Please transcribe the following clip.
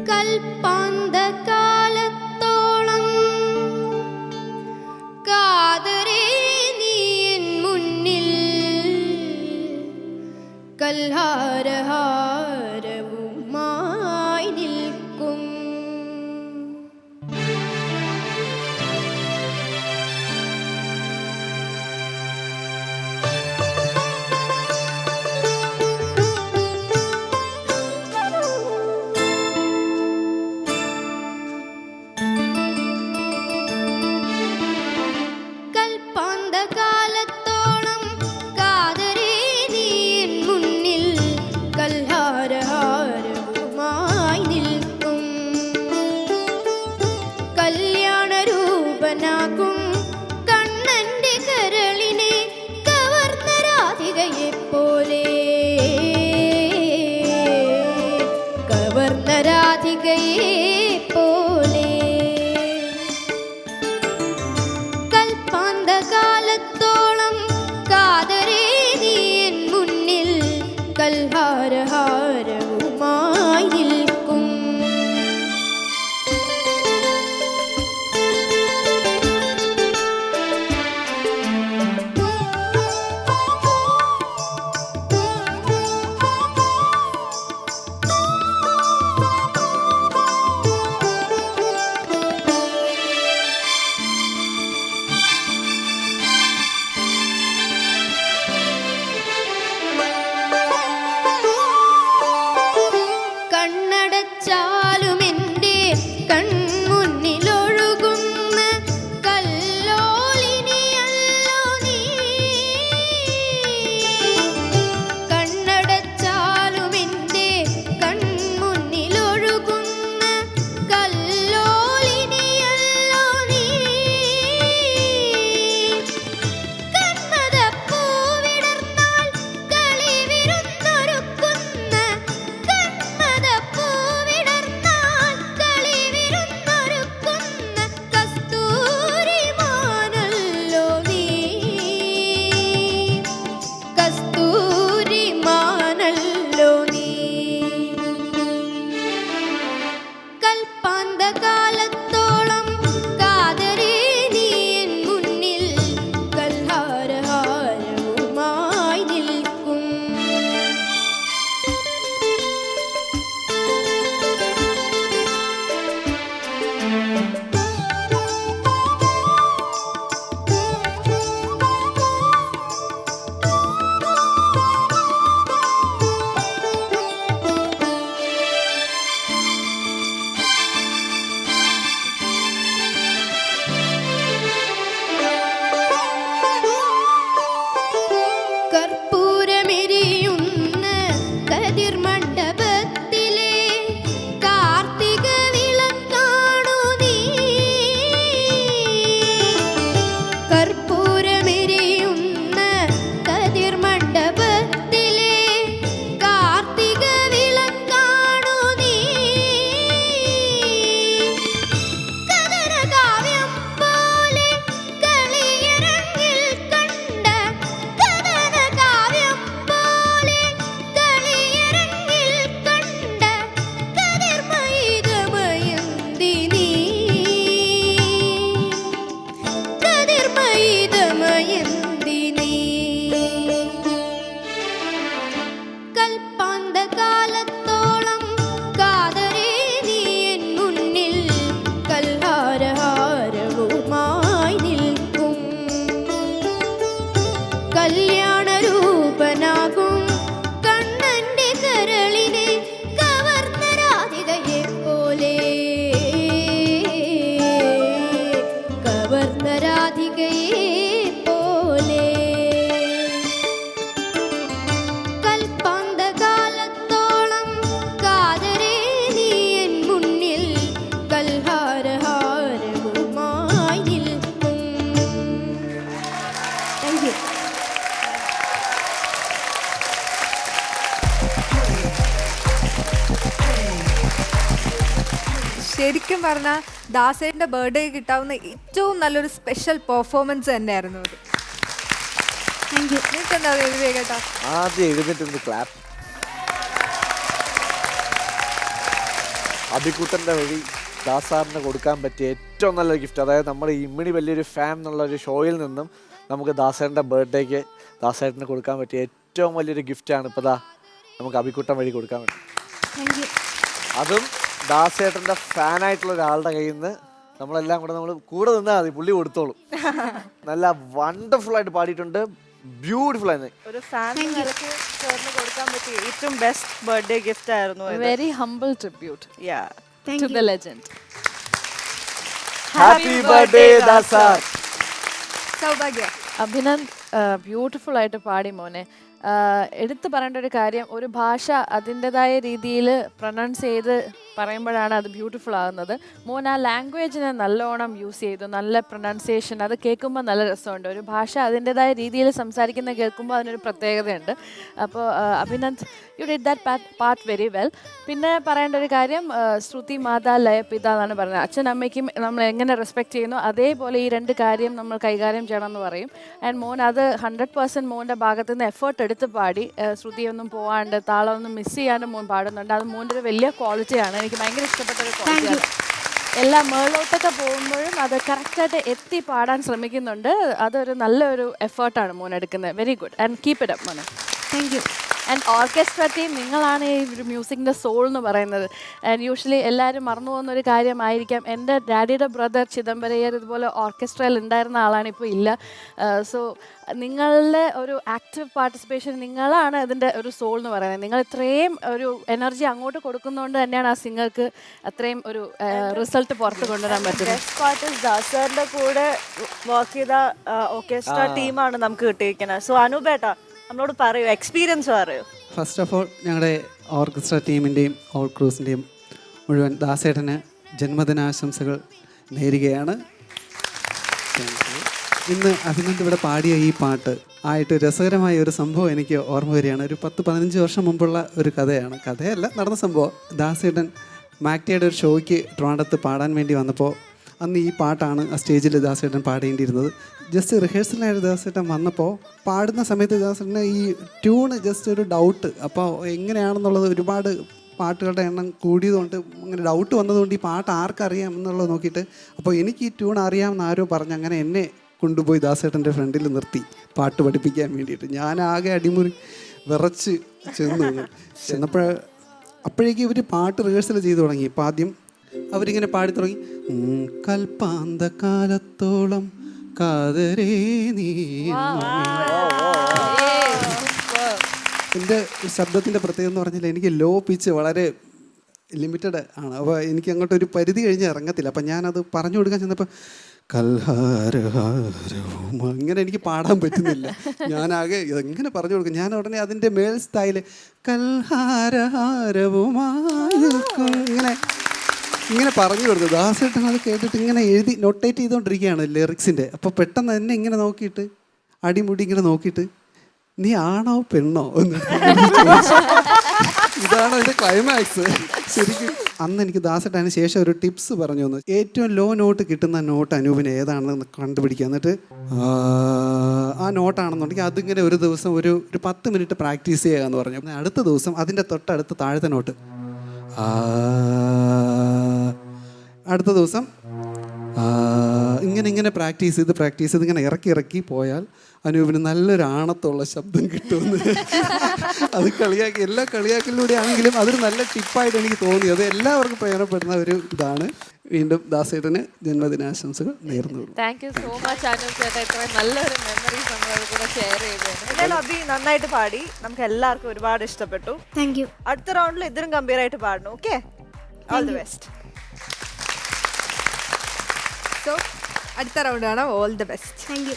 കൽപ്പാന്ത കാലത്തോളം കാതരേ നീ എൻ മുന്നിൽ കൽഹാരഹാരവുമായി നിൽക്കും. കാലത്തോളം കാതരേ നീ എൻ മുന്നിൽ കൽഹാരഹാരവുമായി നിൽക്കും. കല്യാണരൂപനാകും കണ്ണന്റെ കരളിനെ കവർന്ന രാധികയെപ്പോലെ, കവർന്ന രാധികയെപ്പോലെ കാലത്തോളം കാതരേ നീ എൻ മുന്നിൽ കൽഹാരഹാരവുമായി നിൽക്കും. കണ്ണടച്ചാലും എൻ്റെ കൺമുന്നിലൊഴുകുന്ന കല്ലോലിനിയല്ലോ നീ. കണ്ണടച്ചാലും എൻ്റെ കൺമുന്നിലൊഴുകുന്ന കല്ലോലിനിയല്ലോ നീ. കന്മദപ്പൂവിടർന്നാൽ കളിവിരുന്നൊരുക്കുന്ന കസ്തൂരിമാനല്ലോ നീ, കസ്തൂരിമാനല്ലോ നീ. കൽപ്പാന്ത കാലത്തോളം കാതരേ നീ എൻ മുന്നിൽ കൽഹാരഹാരവുമായി നിൽക്കും. കർപ്പൂരമെരിയുന്ന കതിർമണ്ഡപത്തിലെ കാർത്തിക വിളക്കാണു നീ. കർപ്പൂരമെരിയുന്ന കതിർമണ്ഡപത്തിലെ കാർത്തിക വിളക്കാണു നീ. കഥനകാവ്യം പോലെ കളിയരങ്ങിൽ കണ്ട കഥനകാവ്യം പോലെ കളിയരങ്ങിൽ കണ്ട കതിർമയിതമയന്തി നീ, കതിർമയിതമയന്തി നീ. കൽപ്പാന്ത കാലത്തോളം കാതരേ നീ എൻ മുന്നിൽ കൽഹാരഹാരവുമായി നിൽക്കും. കല്യാണരൂപനാകും കണ്ണന്റെ കരളിനെ കവർന്ന രാധികയെപ്പോലെ, കവർന്ന രാധികയെപ്പോലെ. കൽപ്പാന്ത കാലത്തോളം കാതരേ നീ എൻ മുന്നിൽ കൽഹാരഹാരവുമായി നിൽക്കും. Thank you. ശരിക്കും പറഞ്ഞാൽ ദാസേട്ടൻ്റെ ബർത്ത്ഡേ കിട്ടാവുന്ന ഏറ്റവും നല്ലൊരു സ്പെഷ്യൽ പെർഫോമൻസ് തന്നെയായിരുന്നു അത്. നിങ്ങൾക്ക് എന്താ എഴുതിയ കേട്ടോ? ആദ്യം എഴുതിയിട്ടുണ്ട് ക്ലാപ്പ്. അബിക്കുട്ടൻ്റെ വഴി ദാസാറിന് കൊടുക്കാൻ പറ്റിയ ഏറ്റവും നല്ലൊരു ഗിഫ്റ്റ്, അതായത് നമ്മുടെ ഇമ്മിണി വലിയൊരു ഫാൻ എന്നുള്ളൊരു ഷോയിൽ നിന്നും നമുക്ക് ദാസേട്ടൻ്റെ ബർത്ത്ഡേക്ക് ദാസേട്ടന് കൊടുക്കാൻ പറ്റിയ ഏറ്റവും വലിയൊരു ഗിഫ്റ്റാണ് ഇപ്പോൾ നമുക്ക് അബിക്കുട്ടൻ വഴി കൊടുക്കാൻ പറ്റും. Thank you. അതും ദാസേട്ടൻ്റെ ഫാനായിട്ടുള്ള ഒരാളുടെ കയ്യിൽ നിന്ന് നമ്മളെല്ലാം കൂടെ നമ്മൾ കൂടെ നിന്നാൽ മതി, പുള്ളി കൊടുത്തോളും. നല്ല വണ്ടർഫുൾ ആയിട്ട് പാടിയിട്ടുണ്ട്, ബ്യൂട്ടിഫുൾ ആയിരുന്നു. ഒരു ഫാൻ നിലയ്ക്ക് സാറിന് കൊടുക്കാൻ പറ്റിയ ഏറ്റവും ബെസ്റ്റ് ബർത്ത്ഡേ ഗിഫ്റ്റ് ആയിരുന്നു. Very humble tribute Yeah. to the legend. Happy birthday ദാസാർ. സൗഭാഗ്യ. അഭിനന്ദ് ബ്യൂട്ടിഫുൾ ആയിട്ട് പാടി മോനെ. എടുത്തു പറയേണ്ട ഒരു കാര്യം, ഒരു ഭാഷ അതിൻ്റെതായ രീതിയിൽ പ്രൊനൗൺസ് ചെയ്ത് പറയുമ്പോഴാണ് അത് ബ്യൂട്ടിഫുൾ ആകുന്നത്. മോൻ ആ ലാംഗ്വേജിനെ നല്ലോണം യൂസ് ചെയ്തു, നല്ല പ്രൊനൗൺസിയേഷൻ, അത് കേൾക്കുമ്പോൾ നല്ല രസമുണ്ട്. ഒരു ഭാഷ അതിൻ്റെതായ രീതിയിൽ സംസാരിക്കുന്ന കേൾക്കുമ്പോൾ അതിനൊരു പ്രത്യേകതയുണ്ട്. അപ്പോൾ Abhinand, you did that part very well. പിന്നെ പറയേണ്ട ഒരു കാര്യം, ശ്രുതി മാതാ ലയ പിത എന്നാണ് പറയുന്നത്. അച്ഛൻ അമ്മയ്ക്കും നമ്മൾ എങ്ങനെ റെസ്പെക്ട് ചെയ്യുന്നു അതേപോലെ ഈ രണ്ട് കാര്യം നമ്മൾ കൈകാര്യം ചെയ്യണമെന്ന് പറയും. ആൻഡ് മോൻ അത് 100% മോൻ്റെ ഭാഗത്തു നിന്ന് എഫേർട്ട് എടുത്ത് പാടി, ശ്രുതിയൊന്നും പോവാണ്ട് താളമൊന്നും മിസ് ചെയ്യാണ്ട് മോൻ പാടുന്നുണ്ട്. അത് മോൻ്റെ ഒരു വലിയ ക്വാളിറ്റിയാണ്, എനിക്ക് ഭയങ്കര ഇഷ്ടപ്പെട്ട ഒരു ക്വാളിറ്റിയാണ്. എല്ലാ മേളോട്ടൊക്കെ പോകുമ്പോഴും അത് കറക്റ്റായിട്ട് എത്തി പാടാൻ ശ്രമിക്കുന്നുണ്ട്. അതൊരു നല്ലൊരു എഫേർട്ടാണ് മോൻ എടുക്കുന്നത്. Very good and keep it up മോനെ. Thank you. And orchestra team, നിങ്ങളാണ് ഈ ഒരു മ്യൂസിക്കിൻ്റെ സോൾ എന്ന് പറയുന്നത്. ആൻഡ് യൂഷ്വലി എല്ലാവരും മറന്നു പോകുന്ന ഒരു കാര്യമായിരിക്കാം, എൻ്റെ ഡാഡിയുടെ ബ്രദർ ചിദംബരയ്യർ ഇതുപോലെ ഓർക്കസ്ട്രയിൽ ഉണ്ടായിരുന്ന ആളാണ്, ഇപ്പോൾ ഇല്ല. സോ നിങ്ങളുടെ ഒരു ആക്റ്റീവ് പാർട്ടിസിപ്പേഷൻ, നിങ്ങളാണ് ഇതിൻ്റെ ഒരു സോൾ എന്ന് പറയുന്നത്. നിങ്ങൾ ഇത്രയും ഒരു എനർജി അങ്ങോട്ട് കൊടുക്കുന്നതുകൊണ്ട് തന്നെയാണ് ആ സിംഗർക്ക് അത്രയും ഒരു റിസൾട്ട് പുറത്ത് കൊണ്ടുവരാൻ പറ്റുന്നത്. ബെസ്റ്റ് പാർട്ടിസ്റ്റ് ദാസറിന്റെ കൂടെ വർക്ക് ചെയ്ത ഓർക്കസ്ട്ര ടീമാണ് നമുക്ക് കിട്ടിയിരിക്കുന്നത്. സോ അനൂപേട്ട നമ്മളോട് പറയൂ, എക്സ്പീരിയൻസ് പറയൂ. ഫസ്റ്റ് ഓഫ് ഓൾ ഞങ്ങളുടെ ഓർക്കസ്ട്ര ടീമിൻ്റെയും ഓൾ ക്രൂസിൻ്റെയും മുഴുവൻ ദാസേട്ടന് ജന്മദിനാശംസകൾ നേരുകയാണ്. ഇന്ന് അഭിനന്ദ് ഇവിടെ പാടിയ ഈ പാട്ട് ആയിട്ട് രസകരമായ ഒരു സംഭവം എനിക്ക് ഓർമ്മ വരികയാണ്. ഒരു 10-15 വർഷം മുമ്പുള്ള ഒരു കഥയാണ്, കഥയല്ല നടന്ന സംഭവം. ദാസേട്ടൻ മാക്ടിയുടെ ഒരു ഷോയ്ക്ക് ട്രിവാൻഡ്രത്ത് പാടാൻ വേണ്ടി വന്നപ്പോൾ അന്ന് ഈ പാട്ടാണ് ആ സ്റ്റേജിൽ ദാസേട്ടൻ പാടേണ്ടിയിരുന്നത്. ജസ്റ്റ് റിഹേഴ്സലായിട്ട് ദാസേട്ടൻ വന്നപ്പോൾ പാടുന്ന സമയത്ത് ദാസേട്ടന് ഈ ട്യൂണ് ജസ്റ്റ് ഒരു ഡൗട്ട്. അപ്പോൾ എങ്ങനെയാണെന്നുള്ളത്, ഒരുപാട് പാട്ടുകളുടെ എണ്ണം കൂടിയതുകൊണ്ട് അങ്ങനെ ഡൗട്ട് വന്നതുകൊണ്ട് ഈ പാട്ട് ആർക്കറിയാം എന്നുള്ളത് നോക്കിയിട്ട്, അപ്പോൾ എനിക്ക് ഈ ട്യൂൺ അറിയാമെന്ന് ആരോ പറഞ്ഞ് അങ്ങനെ എന്നെ കൊണ്ടുപോയി ദാസേട്ടൻ്റെ ഫ്രണ്ടിൽ നിർത്തി പാട്ട് പഠിപ്പിക്കാൻ വേണ്ടിയിട്ട്. ഞാൻ ആകെ അടിമുറി വിറച്ച് ചെന്നപ്പോൾ അപ്പോഴേക്കും ഇവർ പാട്ട് റിഹേഴ്സൽ ചെയ്ത് തുടങ്ങി. ഇപ്പം ആദ്യം അവരിങ്ങനെ പാടി തുടങ്ങി, കൽപ്പാന്ത കാലത്തോളം കാതരേ നീ. എൻ്റെ ശബ്ദത്തിൻ്റെ പ്രത്യേകത എന്ന് പറഞ്ഞാൽ എനിക്ക് ലോ പിച്ച് വളരെ ലിമിറ്റഡ് ആണ്. അപ്പോൾ എനിക്ക് അങ്ങോട്ടൊരു പരിധി കഴിഞ്ഞ് ഇറങ്ങത്തില്ല. അപ്പം ഞാനത് പറഞ്ഞു കൊടുക്കാൻ ചെന്നപ്പോൾ കൽഹാരഹാരവും അങ്ങനെ എനിക്ക് പാടാൻ പറ്റുന്നില്ല. ഞാനാകെ എങ്ങനെ പറഞ്ഞു കൊടുക്കും. ഞാൻ ഉടനെ അതിൻ്റെ മേൽ സ്ഥായിൽ കൽഹാരഹാരവുമായി നിൽക്കും ഇങ്ങനെ പറഞ്ഞു കൊടുത്തു. ദാസേട്ടൻ അത് കേട്ടിട്ട് ഇങ്ങനെ എഴുതി നൊട്ടേറ്റ് ചെയ്തുകൊണ്ടിരിക്കുകയാണ് ലിറിക്സിൻ്റെ. അപ്പോൾ പെട്ടെന്ന് എന്നെ ഇങ്ങനെ നോക്കിയിട്ട് അടിമുടി ഇങ്ങനെ നോക്കിയിട്ട്, നീ ആണോ പെണ്ണോ എന്ന് ഇതാണ് അതിൻ്റെ ക്ലൈമാക്സ്. ശരിക്കും അന്ന് എനിക്ക് ദാസേട്ടൻ അതിന് ശേഷം ഒരു ടിപ്സ് പറഞ്ഞു തന്നു. ഏറ്റവും ലോ നോട്ട് കിട്ടുന്ന നോട്ട് അനൂപിന് ഏതാണെന്ന് കണ്ടുപിടിക്കുക, എന്നിട്ട് ആ നോട്ടാണെന്നുണ്ടെങ്കിൽ അതിങ്ങനെ ഒരു ദിവസം ഒരു 10 മിനിറ്റ് പ്രാക്ടീസ് ചെയ്യുക എന്ന് പറഞ്ഞു. അടുത്ത ദിവസം അതിൻ്റെ തൊട്ടടുത്ത് താഴത്തെ നോട്ട്, അടുത്ത ദിവസം ഇങ്ങനെ പ്രാക്ടീസ് ചെയ്ത് ഇങ്ങനെ ഇറക്കി പോയാൽ അനൂപിന് നല്ലൊരു ആണത്തുള്ള ശബ്ദം കിട്ടുമെന്ന്. അത് എല്ലാ കളിയാക്കലിലൂടെ ആണെങ്കിലും അതൊരു നല്ല ടിപ്പായിട്ട് എനിക്ക് തോന്നി. അത് എല്ലാവർക്കും പ്രയോജനപ്പെടുന്ന ഒരു ഇതാണ്. വീണ്ടും ദാസേട്ടന് ജന്മദിനാശംസകൾ നേർന്നു. Thank you so much Anoop ചേട്ടാ, ഇത്രയും നല്ലൊരു മെമ്മറീസ് നമ്മളോട് കൂടെ ഷെയർ ചെയ്തത്. എന്തായാലും അഭി നന്നായിട്ട് പാടി, നമുക്ക് എല്ലാവർക്കും ഒരുപാട് ഇഷ്ടപ്പെട്ടു. Thank you. അടുത്ത റൗണ്ടിൽ ഇതിലും ഗംഭീരമായിട്ട് പാടണം. Okay, all the best. So അടുത്ത റൗണ്ടാണ് all the best. Thank U.